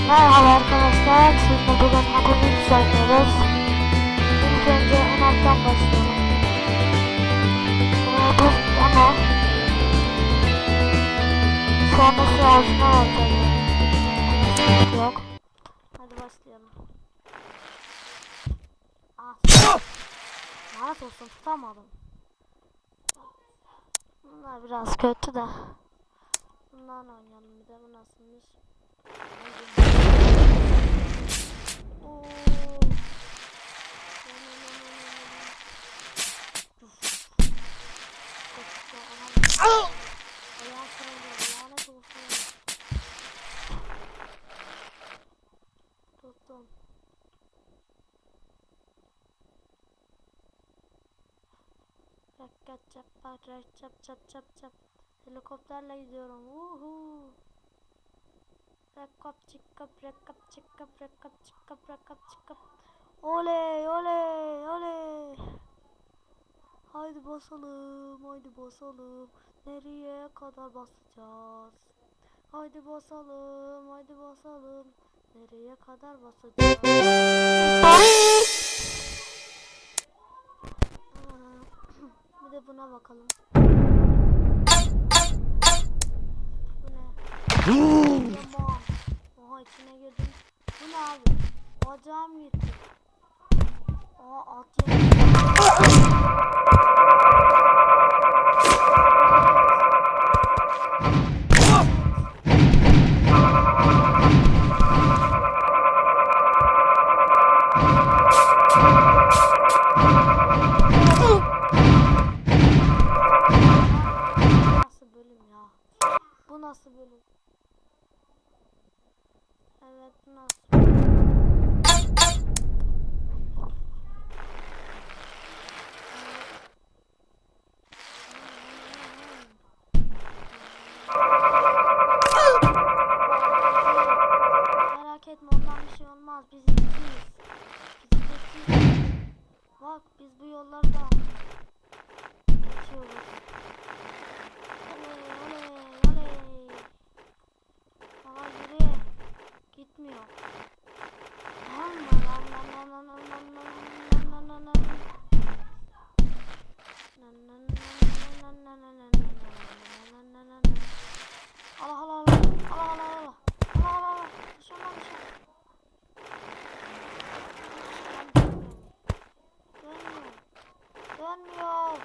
Merhaba arkadaşlar, sizinle bugün Happy oynuyoruz. İlk önce en alttan başlayalım. Ama sonrası altına alacağız. Yok. Hadi başlayalım. Lanet olsun, tutamadım. Bunlar biraz kötü de. Bundan oynayalım bir de, bu nasılmış? Tuttum. Çap. Helikopterle gidiyorum. Uhu. Rekap çıkap. Oley. Haydi basalım. Nereye kadar basacağız? Haydi basalım. Nereye kadar basacağız? Bir de buna bakalım. Bu ne? Oha, içine girdim. Bu ne abi? Bacağım gitti. Aa, at nasıl bölüm? Evet, nasıl? Merak etme, ondan bir şey olmaz. Biz iyiyiz. Bak, biz bu yollarda geçiyoruz. Gitmiyor. Allah. Dönmüyor.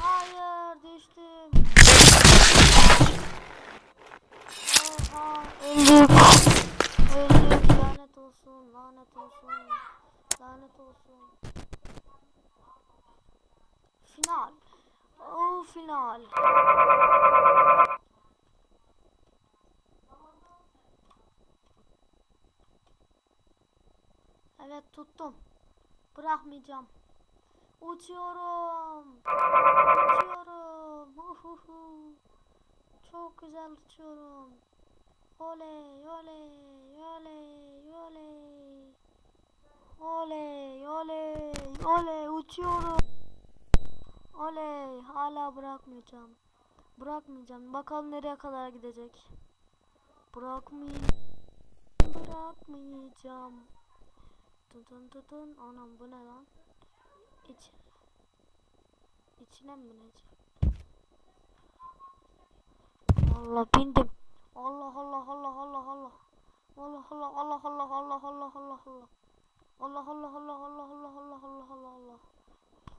Hayır, düştüm. Oha, öldüm. Lanet olsun. Final. Final. Evet, tuttum. Bırakmayacağım. Uçuyorum. Çok güzel uçuyorum. Oley. Uçuyorum. Oley, hala bırakmayacağım. Bakalım nereye kadar gidecek. Bırakmayacağım. Tutun. Anam, bu ne lan? İçine mi binecek? Allah, bindim. Allah.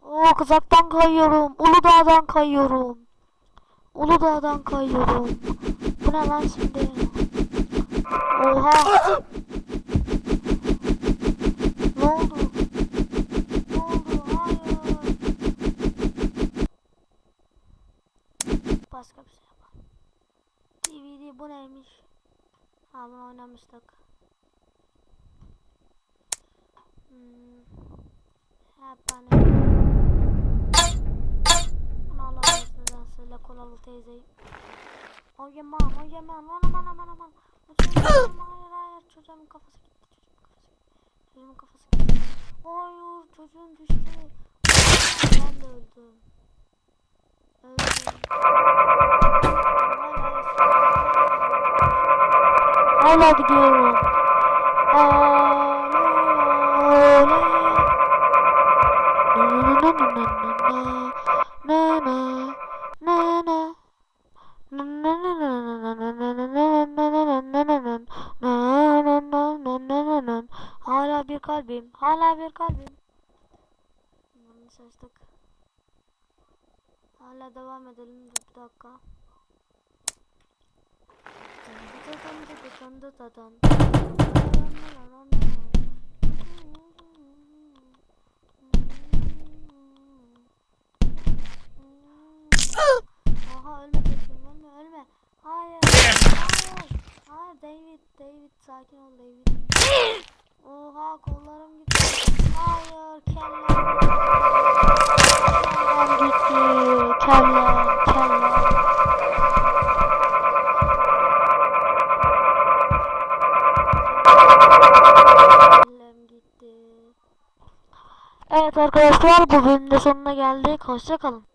Oh, kızaktan kayıyorum. Uludağ'dan kayıyorum. Bu ne lan şimdi? Oha. Ne oldu? Hayır. Başka bir şey yapalım. DVD bu neymiş? Ha, bunu oynamıştık. Bunu alalım sizden, kolalı teyzeyi. O yeman. Aman. Hayır, çocuğumun kafası gitti. Hayır, çocuğum düştü. Ben de öldüm. Hala gidiyorum. Hala bir kalbim, hala bir kalbim. Yanlış açtık. Hala devam edelim. Dur bir dakika. Oha ölme çocuğum, ölme. Hayır. Hayır David sakin ol David. Oha kollarım gitti. Hayır kellem gitti. Kellem. Kellem gitti. Evet arkadaşlar, bu bölümün de sonuna geldik. Hoşça kalın.